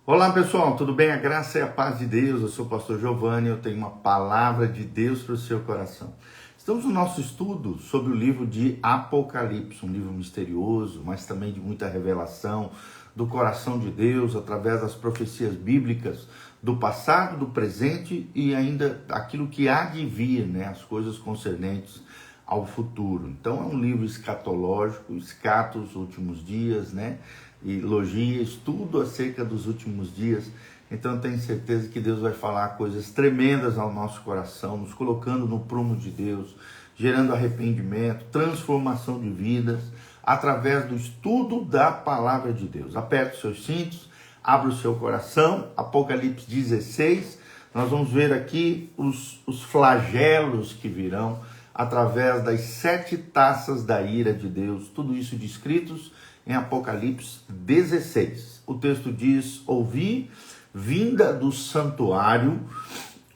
Olá pessoal, tudo bem? A graça e a paz de Deus. Eu sou o pastor Giovanni, eu tenho uma palavra de Deus para o seu coração. Estamos no nosso estudo sobre o livro de Apocalipse, um livro misterioso, mas também de muita revelação do coração de Deus, através das profecias bíblicas do passado, do presente e ainda aquilo que há de vir, né? As coisas concernentes ao futuro. Então é um livro escatológico, escatos, últimos dias, né? E logias, tudo acerca dos últimos dias. Então eu tenho certeza que Deus vai falar coisas tremendas ao nosso coração, nos colocando no prumo de Deus, gerando arrependimento, transformação de vidas, através do estudo da palavra de Deus. Aperte os seus cintos, abra o seu coração. Apocalipse 16, nós vamos ver aqui os flagelos que virão através das 7 taças da ira de Deus, tudo isso descritos em Apocalipse 16. O texto diz: ouvi, vinda do santuário,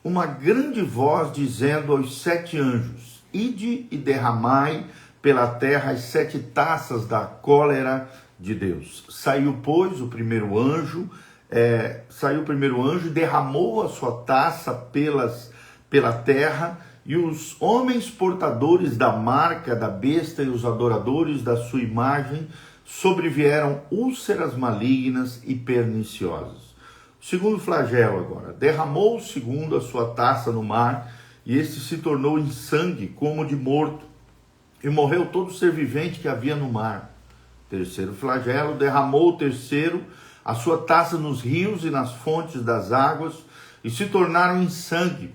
uma grande voz dizendo aos 7 anjos: ide e derramai pela terra as 7 taças da cólera de Deus. Saiu, pois, o primeiro anjo e derramou a sua taça pela terra, e os homens portadores da marca da besta e os adoradores da sua imagem sobrevieram úlceras malignas e perniciosas. O segundo flagelo agora: derramou o segundo a sua taça no mar, e este se tornou em sangue como de morto, e morreu todo ser vivente que havia no mar. Terceiro flagelo: derramou o terceiro a sua taça nos rios e nas fontes das águas, e se tornaram em sangue.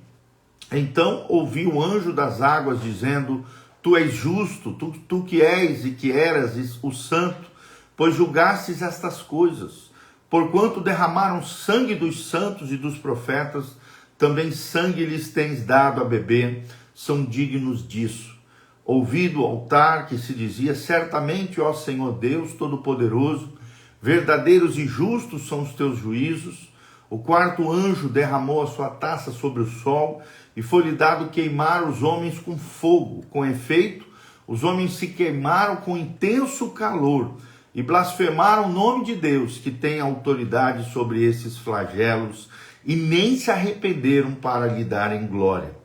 Então ouvi o anjo das águas dizendo: tu és justo, tu que és e que eras o santo, pois julgastes estas coisas. Porquanto derramaram sangue dos santos e dos profetas, também sangue lhes tens dado a beber, são dignos disso. Ouvi do altar que se dizia: certamente, ó Senhor Deus Todo-Poderoso, verdadeiros e justos são os teus juízos. O quarto anjo derramou a sua taça sobre o sol, e foi-lhe dado queimar os homens com fogo. Com efeito, os homens se queimaram com intenso calor e blasfemaram o nome de Deus, que tem autoridade sobre esses flagelos, e nem se arrependeram para lhe darem glória.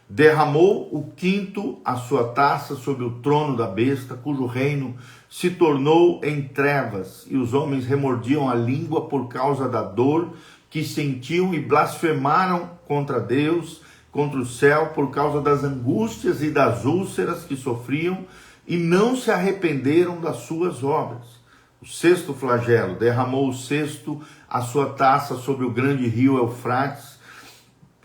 Derramou o quinto a sua taça sobre o trono da besta, cujo reino se tornou em trevas, e os homens remordiam a língua por causa da dor que sentiam, e blasfemaram contra Deus, contra o céu, por causa das angústias e das úlceras que sofriam, e não se arrependeram das suas obras. O sexto flagelo: derramou o sexto a sua taça sobre o grande rio Eufrates,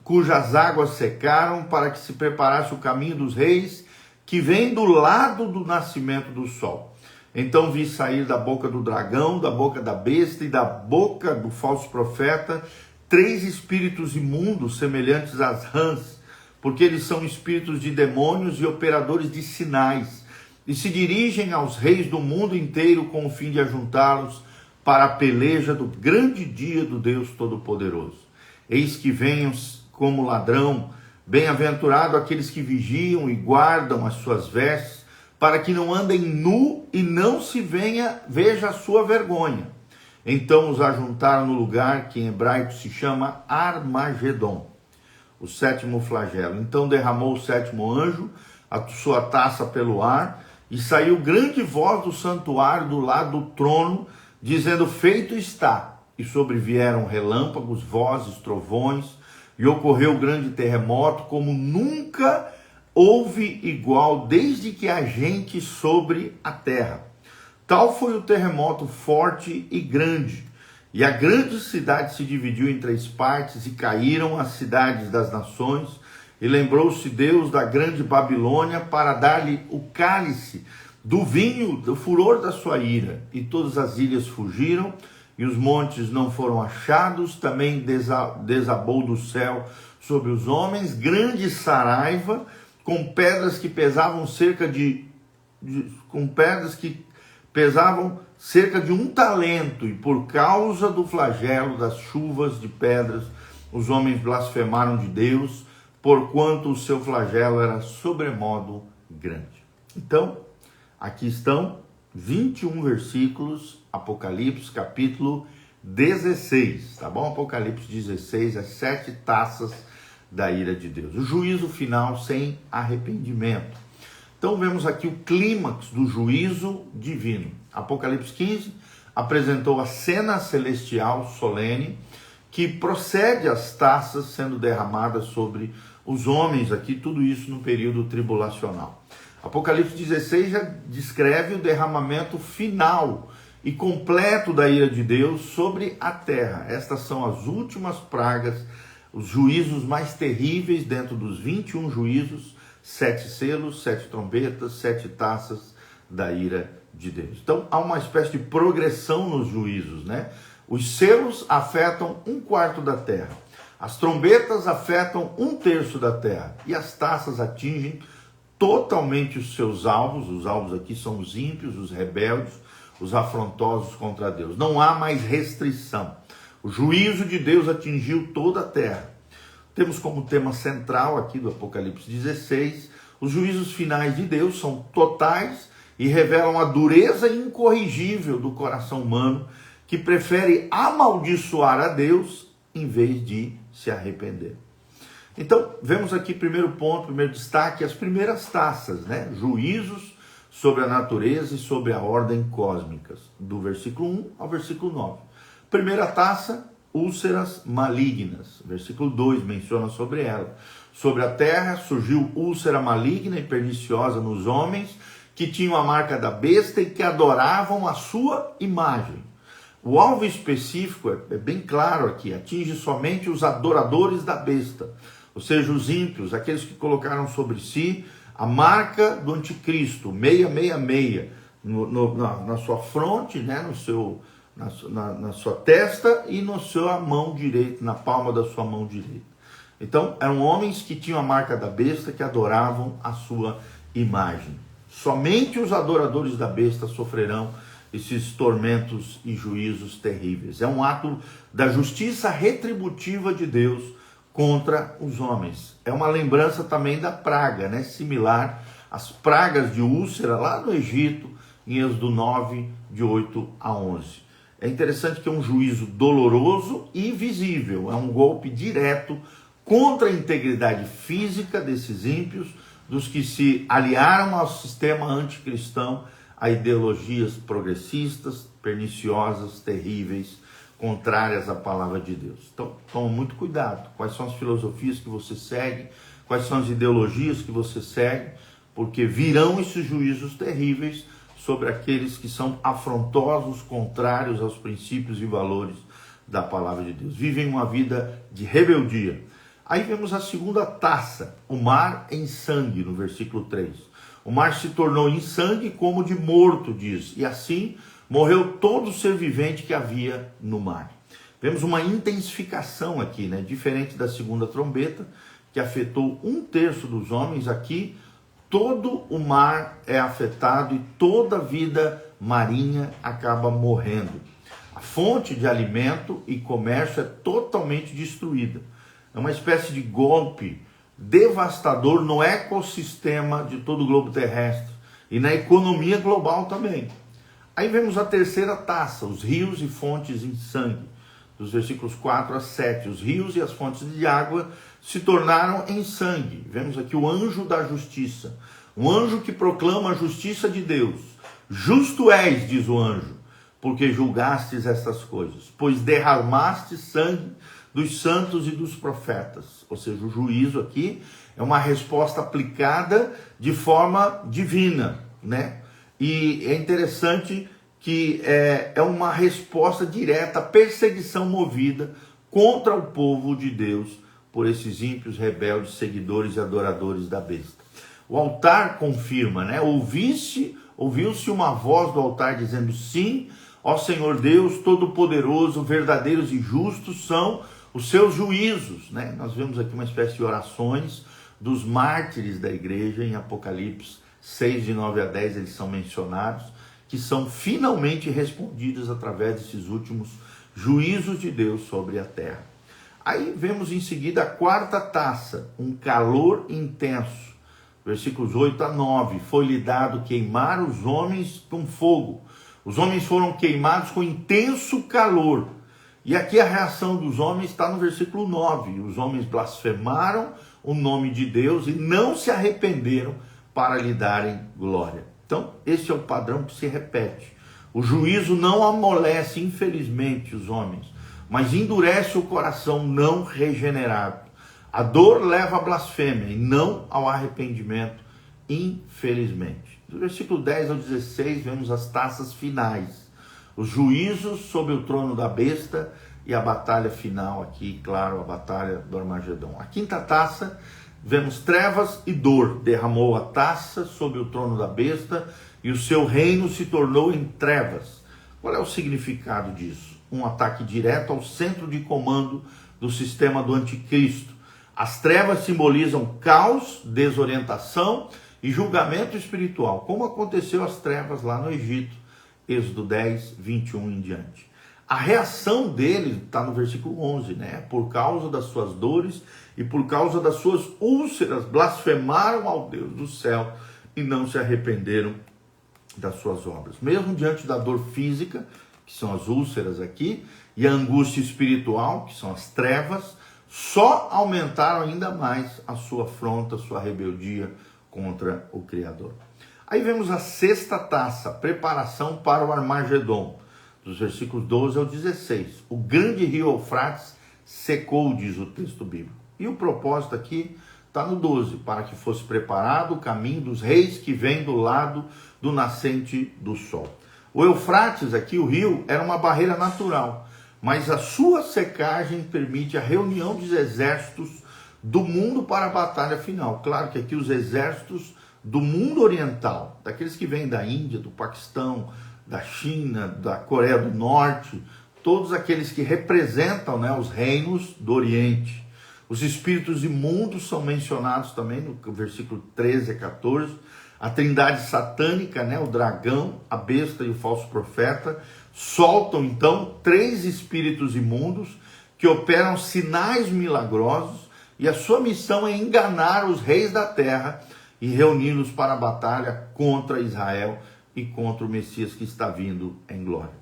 cujas águas secaram, para que se preparasse o caminho dos reis, que vem do lado do nascimento do sol. Então vi sair da boca do dragão, da boca da besta e da boca do falso profeta 3 espíritos imundos, semelhantes às rãs, porque eles são espíritos de demônios e operadores de sinais, e se dirigem aos reis do mundo inteiro com o fim de ajuntá-los para a peleja do grande dia do Deus Todo-Poderoso. Eis que venham como ladrão, bem-aventurado aqueles que vigiam e guardam as suas vestes, para que não andem nu e não se veja a sua vergonha. Então os ajuntaram no lugar que em hebraico se chama Armagedon. O sétimo flagelo: então derramou o sétimo anjo a sua taça pelo ar, e saiu grande voz do santuário do lado do trono, dizendo: feito está. E sobrevieram relâmpagos, vozes, trovões, e ocorreu grande terremoto, como nunca houve igual desde que há gente sobre a terra. Tal foi o terremoto forte e grande, e a grande cidade se dividiu em 3 partes, e caíram as cidades das nações, e lembrou-se Deus da grande Babilônia para dar-lhe o cálice do vinho, do furor da sua ira, e todas as ilhas fugiram, e os montes não foram achados. Também desabou do céu sobre os homens grande saraiva, com pedras que pesavam cerca de 1 talento, e por causa do flagelo das chuvas de pedras, os homens blasfemaram de Deus, porquanto o seu flagelo era sobremodo grande. Então, aqui estão 21 versículos, Apocalipse capítulo 16, tá bom? Apocalipse 16, as 7 taças da ira de Deus. O juízo final sem arrependimento. Então vemos aqui o clímax do juízo divino. Apocalipse 15 apresentou a cena celestial solene que procede às taças sendo derramadas sobre os homens aqui, tudo isso no período tribulacional. Apocalipse 16 já descreve o derramamento final e completo da ira de Deus sobre a terra. Estas são as últimas pragas, os juízos mais terríveis dentro dos 21 juízos, 7 selos, 7 trombetas, 7 taças da ira de Deus. Então há uma espécie de progressão nos juízos, né? Os selos afetam 1/4 da terra, as trombetas afetam 1/3 da terra e as taças atingem totalmente os seus alvos. Os alvos aqui são os ímpios, os rebeldes, os afrontosos contra Deus. Não há mais restrição. O juízo de Deus atingiu toda a terra. Temos como tema central aqui do Apocalipse 16, os juízos finais de Deus são totais e revelam a dureza incorrigível do coração humano que prefere amaldiçoar a Deus em vez de se arrepender. Então, vemos aqui primeiro ponto, primeiro destaque, as primeiras taças, né? Juízos sobre a natureza e sobre a ordem cósmicas, do versículo 1 ao versículo 9. Primeira taça, úlceras malignas. Versículo 2 menciona sobre ela. Sobre a terra surgiu úlcera maligna e perniciosa nos homens que tinham a marca da besta e que adoravam a sua imagem. O alvo específico é bem claro aqui, atinge somente os adoradores da besta, ou seja, os ímpios, aqueles que colocaram sobre si a marca do anticristo, 666, na sua fronte, né, na sua testa e na sua mão direita, na palma da sua mão direita. Então, eram homens que tinham a marca da besta, que adoravam a sua imagem. Somente os adoradores da besta sofrerão esses tormentos e juízos terríveis. É um ato da justiça retributiva de Deus contra os homens. É uma lembrança também da praga, né? Similar às pragas de úlcera lá no Egito, em Êxodo 9, de 8 a 11. É interessante que é um juízo doloroso e visível, é um golpe direto contra a integridade física desses ímpios, dos que se aliaram ao sistema anticristão, a ideologias progressistas, perniciosas, terríveis, contrárias à palavra de Deus. Então, tome muito cuidado. Quais são as filosofias que você segue? Quais são as ideologias que você segue? Porque virão esses juízos terríveis sobre aqueles que são afrontosos, contrários aos princípios e valores da palavra de Deus. Vivem uma vida de rebeldia. Aí vemos a segunda taça, o mar em sangue, no versículo 3. O mar se tornou em sangue como de morto, diz, e assim morreu todo ser vivente que havia no mar. Vemos uma intensificação aqui, né? Diferente da segunda trombeta, que afetou 1/3 dos homens, aqui todo o mar é afetado e toda a vida marinha acaba morrendo. A fonte de alimento e comércio é totalmente destruída. É uma espécie de golpe devastador no ecossistema de todo o globo terrestre e na economia global também. Aí vemos a terceira taça, os rios e fontes em sangue, dos versículos 4 a 7. Os rios e as fontes de água se tornaram em sangue. Vemos aqui o anjo da justiça, um anjo que proclama a justiça de Deus. Justo és, diz o anjo, porque julgastes estas coisas, pois derramaste sangue dos santos e dos profetas. Ou seja, o juízo aqui é uma resposta aplicada de forma divina, né? E é interessante que é uma resposta direta à perseguição movida contra o povo de Deus por esses ímpios, rebeldes, seguidores e adoradores da besta. O altar confirma, né? Ouviu-se uma voz do altar dizendo: sim, ó Senhor Deus Todo-Poderoso, verdadeiros e justos são os seus juízos, né? Nós vemos aqui uma espécie de orações dos mártires da igreja em Apocalipse 6, de 9 a 10, eles são mencionados, que são finalmente respondidas através desses últimos juízos de Deus sobre a terra. Aí vemos em seguida a quarta taça, um calor intenso. Versículos 8 a 9, foi-lhe dado queimar os homens com fogo. Os homens foram queimados com intenso calor. E aqui a reação dos homens está no versículo 9. Os homens blasfemaram o nome de Deus e não se arrependeram para lhe darem glória. Então, esse é o padrão que se repete. O juízo não amolece, infelizmente, os homens, mas endurece o coração não regenerado. A dor leva à blasfêmia e não ao arrependimento, infelizmente. Do versículo 10 ao 16, vemos as taças finais. Os juízos sobre o trono da besta e a batalha final aqui, claro, a batalha do Armagedon. A quinta taça, vemos trevas e dor. Derramou a taça sobre o trono da besta e o seu reino se tornou em trevas. Qual é o significado disso? Um ataque direto ao centro de comando do sistema do anticristo. As trevas simbolizam caos, desorientação e julgamento espiritual, como aconteceu as trevas lá no Egito, Êxodo 10, 21 em diante. A reação dele está no versículo 11, né? Por causa das suas dores e por causa das suas úlceras, blasfemaram ao Deus do céu e não se arrependeram das suas obras. Mesmo diante da dor física, que são as úlceras aqui, e a angústia espiritual, que são as trevas, só aumentaram ainda mais a sua afronta, a sua rebeldia contra o Criador. Aí vemos a sexta taça, preparação para o Armagedon, dos versículos 12 ao 16. O grande rio Eufrates secou, diz o texto bíblico. E o propósito aqui está no 12, para que fosse preparado o caminho dos reis que vêm do lado do nascente do sol. O Eufrates aqui, o rio, era uma barreira natural, mas a sua secagem permite a reunião dos exércitos do mundo para a batalha final. Claro que aqui os exércitos do mundo oriental, daqueles que vêm da Índia, do Paquistão, da China, da Coreia do Norte, todos aqueles que representam, né, os reinos do Oriente. Os espíritos imundos são mencionados também no versículo 13 a 14. A trindade satânica, né, o dragão, a besta e o falso profeta, soltam então 3 espíritos imundos que operam sinais milagrosos, e a sua missão é enganar os reis da terra e reuni-los para a batalha contra Israel e contra o Messias que está vindo em glória.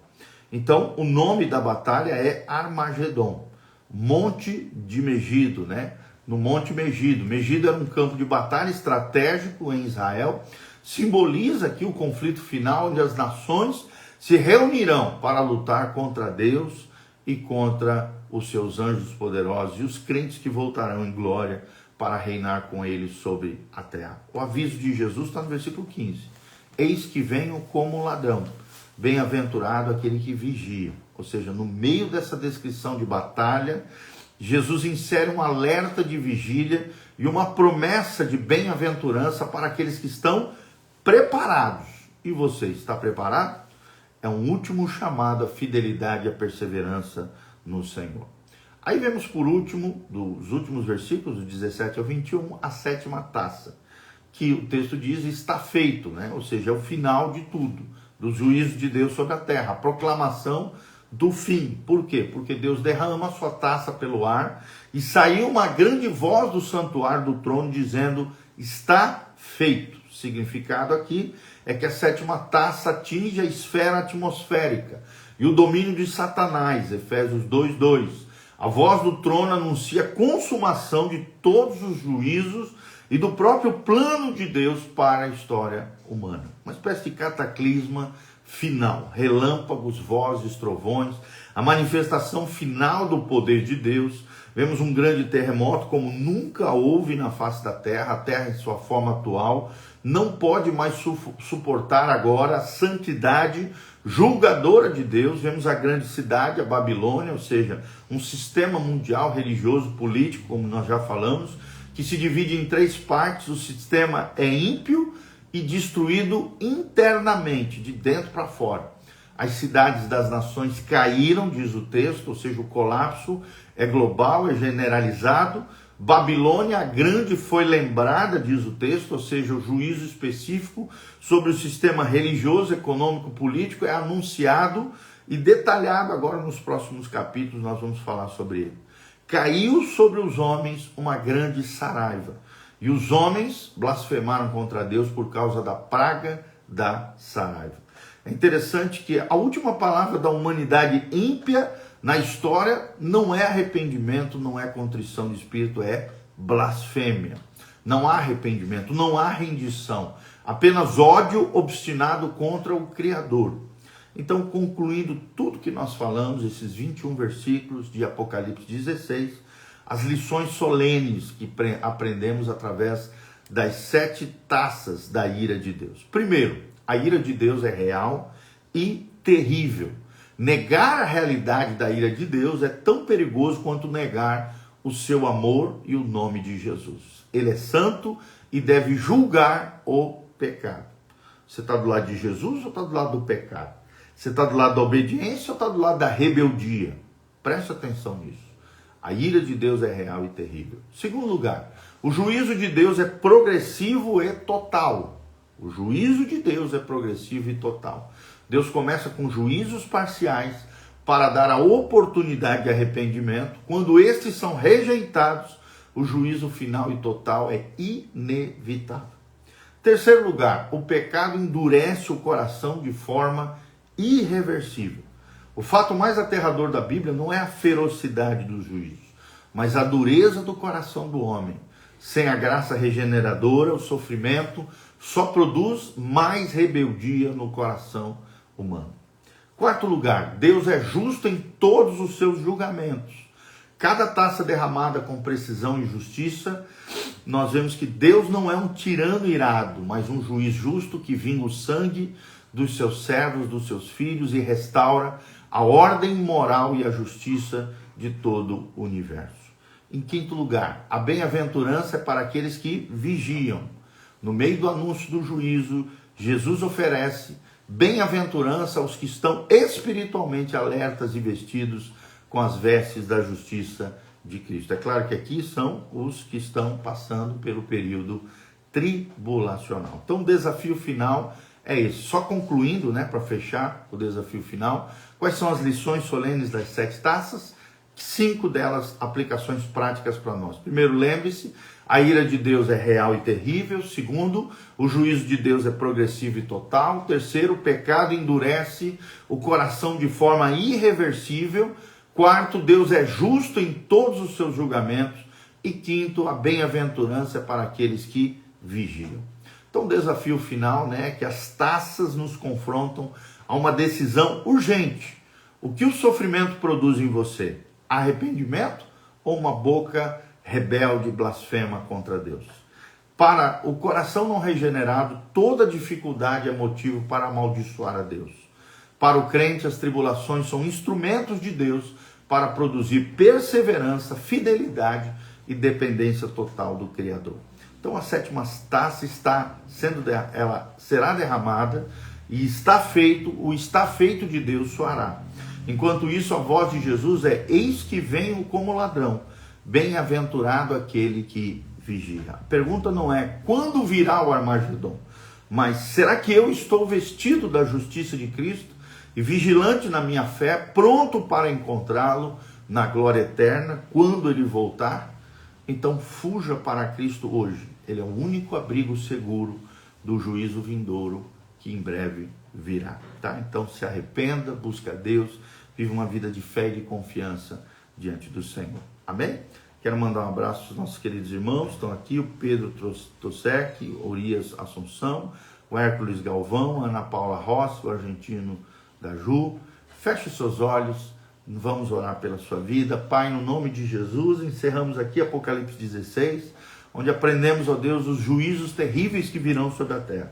Então, o nome da batalha é Armagedon, Monte de Megido, né? No Monte Megido. Megido era um campo de batalha estratégico em Israel, simboliza aqui o conflito final onde as nações se reunirão para lutar contra Deus e contra os seus anjos poderosos e os crentes que voltarão em glória para reinar com ele sobre a terra. O aviso de Jesus está no versículo 15. Eis que venho como ladrão, bem-aventurado aquele que vigia. Ou seja, no meio dessa descrição de batalha, Jesus insere um alerta de vigília e uma promessa de bem-aventurança para aqueles que estão preparados. E você está preparado? É um último chamado à fidelidade e à perseverança no Senhor. Aí vemos por último, dos últimos versículos, do 17 ao 21, a sétima taça, que o texto diz está feito, né? Ou seja, é o final de tudo, do juízo de Deus sobre a terra, a proclamação do fim. Por quê? Porque Deus derrama a sua taça pelo ar e saiu uma grande voz do santuário do trono dizendo, está feito. O significado aqui é que a sétima taça atinge a esfera atmosférica e o domínio de Satanás, Efésios 2:2. A voz do trono anuncia a consumação de todos os juízos e do próprio plano de Deus para a história humana. Uma espécie de cataclisma final, relâmpagos, vozes, trovões, a manifestação final do poder de Deus. Vemos um grande terremoto como nunca houve na face da terra. A terra em sua forma atual não pode mais suportar agora a santidade julgadora de Deus. Vemos a grande cidade, a Babilônia, ou seja, um sistema mundial religioso, político, como nós já falamos, que se divide em 3 partes. O sistema é ímpio e destruído internamente, de dentro para fora. As cidades das nações caíram, diz o texto, ou seja, o colapso é global, é generalizado. Babilônia a grande foi lembrada, diz o texto, ou seja, o juízo específico sobre o sistema religioso, econômico, político é anunciado e detalhado agora nos próximos capítulos, nós vamos falar sobre ele. Caiu sobre os homens uma grande saraiva, e os homens blasfemaram contra Deus por causa da praga da saraiva. É interessante que a última palavra da humanidade ímpia na história não é arrependimento, não é contrição de espírito, é blasfêmia. Não há arrependimento, não há rendição, apenas ódio obstinado contra o Criador. Então, concluindo tudo que nós falamos, esses 21 versículos de Apocalipse 16, as lições solenes que aprendemos através das 7 taças da ira de Deus. Primeiro, a ira de Deus é real e terrível. Negar a realidade da ira de Deus é tão perigoso quanto negar o seu amor e o nome de Jesus. Ele é santo e deve julgar o pecado. Você está do lado de Jesus ou está do lado do pecado? Você está do lado da obediência ou está do lado da rebeldia? Preste atenção nisso. A ira de Deus é real e terrível. Segundo lugar, o juízo de Deus é progressivo e total. O juízo de Deus é progressivo e total. Deus começa com juízos parciais para dar a oportunidade de arrependimento. Quando estes são rejeitados, o juízo final e total é inevitável. Terceiro lugar, o pecado endurece o coração de forma irreversível. O fato mais aterrador da Bíblia não é a ferocidade dos juízos, mas a dureza do coração do homem. Sem a graça regeneradora, o sofrimento só produz mais rebeldia no coração humano. Quarto lugar, Deus é justo em todos os seus julgamentos. Cada taça derramada com precisão e justiça, nós vemos que Deus não é um tirano irado, mas um juiz justo que vinga o sangue dos seus servos, dos seus filhos e restaura a ordem moral e a justiça de todo o universo. Em quinto lugar, a bem-aventurança é para aqueles que vigiam. No meio do anúncio do juízo, Jesus oferece bem-aventurança aos que estão espiritualmente alertas e vestidos com as vestes da justiça de Cristo. É claro que aqui são os que estão passando pelo período tribulacional. Então o desafio final é esse. Só concluindo, para fechar o desafio final, quais são as lições solenes das 7 taças? 5 delas, aplicações práticas para nós. Primeiro, lembre-se, a ira de Deus é real e terrível. Segundo, o juízo de Deus é progressivo e total. Terceiro, o pecado endurece o coração de forma irreversível. Quarto, Deus é justo em todos os seus julgamentos. E quinto, a bem-aventurança é para aqueles que vigiam. Então, o desafio final é que as taças nos confrontam a uma decisão urgente. O que o sofrimento produz em você? Arrependimento ou uma boca rebelde, blasfema contra Deus? Para o coração não regenerado, toda dificuldade é motivo para amaldiçoar a Deus. Para o crente, as tribulações são instrumentos de Deus para produzir perseverança, fidelidade e dependência total do Criador. Então a 7ª taça ela será derramada e está feito de Deus soará. Enquanto isso, a voz de Jesus é: eis que venho como ladrão, bem-aventurado aquele que vigia. A pergunta não é quando virá o Armagedon, mas será que eu estou vestido da justiça de Cristo e vigilante na minha fé, pronto para encontrá-lo na glória eterna, quando ele voltar? Então fuja para Cristo hoje. Ele é o único abrigo seguro do juízo vindouro que em breve virá. Então se arrependa, busca a Deus, vive uma vida de fé e de confiança diante do Senhor. Amém? Quero mandar um abraço aos nossos queridos irmãos. Estão aqui o Pedro Tosek, Orias Assunção, o Hércules Galvão, a Ana Paula Rossi, o argentino da Ju. Feche seus olhos, vamos orar pela sua vida. Pai, no nome de Jesus, encerramos aqui Apocalipse 16, onde aprendemos, ó Deus, os juízos terríveis que virão sobre a terra.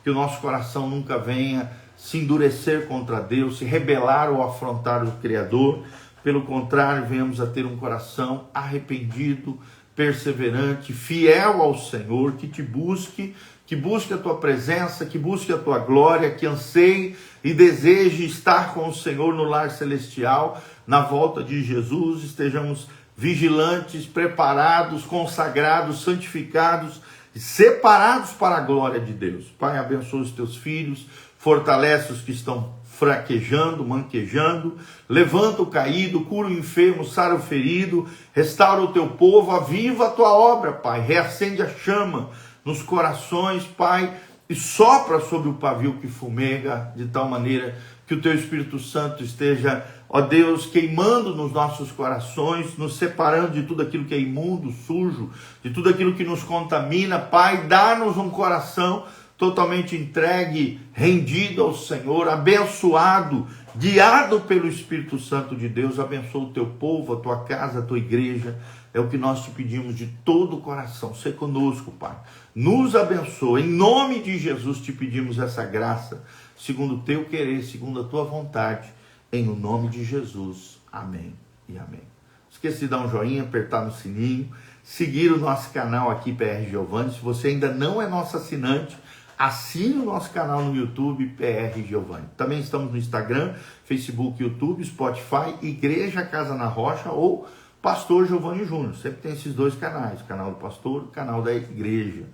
Que o nosso coração nunca venha se endurecer contra Deus, se rebelar ou afrontar o Criador. Pelo contrário, venhamos a ter um coração arrependido, perseverante, fiel ao Senhor, que te busque, que busque a tua presença, que busque a tua glória, que anseie e deseje estar com o Senhor no lar celestial, na volta de Jesus. Estejamos vigilantes, preparados, consagrados, santificados, separados para a glória de Deus. Pai, abençoa os teus filhos, fortalece os que estão fraquejando, manquejando, levanta o caído, cura o enfermo, sara o ferido, restaura o teu povo, aviva a tua obra, Pai, reacende a chama nos corações, Pai, e sopra sobre o pavio que fumega, de tal maneira que o teu Espírito Santo esteja ó Deus, queimando nos nossos corações, nos separando de tudo aquilo que é imundo, sujo, de tudo aquilo que nos contamina. Pai, dá-nos um coração totalmente entregue, rendido ao Senhor, abençoado, guiado pelo Espírito Santo de Deus. Abençoa o teu povo, a tua casa, a tua igreja. É o que nós te pedimos de todo o coração. Sê conosco, Pai. Nos abençoa. Em nome de Jesus te pedimos essa graça, segundo o teu querer, segundo a tua vontade. Em o nome de Jesus. Amém e amém. Esqueci de dar um joinha, apertar no sininho, seguir o nosso canal aqui, PR Giovanni. Se você ainda não é nosso assinante, assine o nosso canal no YouTube, PR Giovanni. Também estamos no Instagram, Facebook, YouTube, Spotify, Igreja Casa na Rocha ou Pastor Giovanni Júnior. Sempre tem esses dois canais, o canal do pastor e o canal da igreja,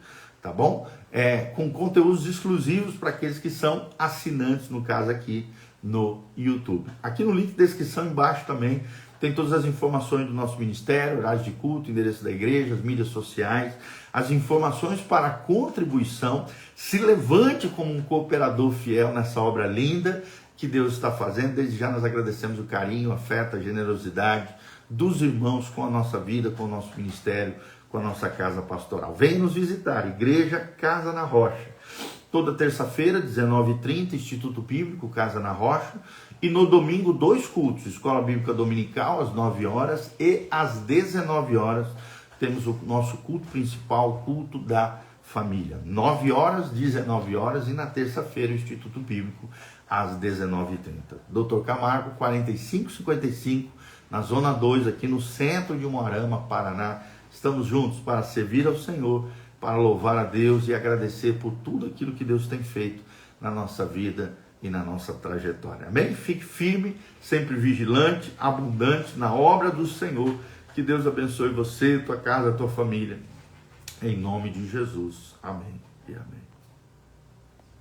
tá bom? Com conteúdos exclusivos para aqueles que são assinantes, no caso aqui no YouTube. Aqui no link de descrição embaixo também tem todas as informações do nosso ministério, horários de culto, endereço da igreja, as mídias sociais, as informações para contribuição. Se levante como um cooperador fiel nessa obra linda que Deus está fazendo. Desde já nós agradecemos o carinho, o afeto, a generosidade dos irmãos com a nossa vida, com o nosso ministério, com a nossa casa pastoral. Venha nos visitar, Igreja Casa na Rocha. Toda terça-feira, 19h30, Instituto Bíblico Casa na Rocha. E no domingo, 2 cultos, Escola Bíblica Dominical, às 9 horas e às 19 horas. Temos o nosso culto principal, o culto da família. 9 horas, 19 horas e na terça-feira, o Instituto Bíblico, às 19h30. Dr. Camargo, 4555, na Zona 2, aqui no centro de Umuarama, Paraná. Estamos juntos para servir ao Senhor, para louvar a Deus e agradecer por tudo aquilo que Deus tem feito na nossa vida e na nossa trajetória. Amém? Fique firme, sempre vigilante, abundante na obra do Senhor. Que Deus abençoe você, tua casa, tua família. Em nome de Jesus. Amém e amém.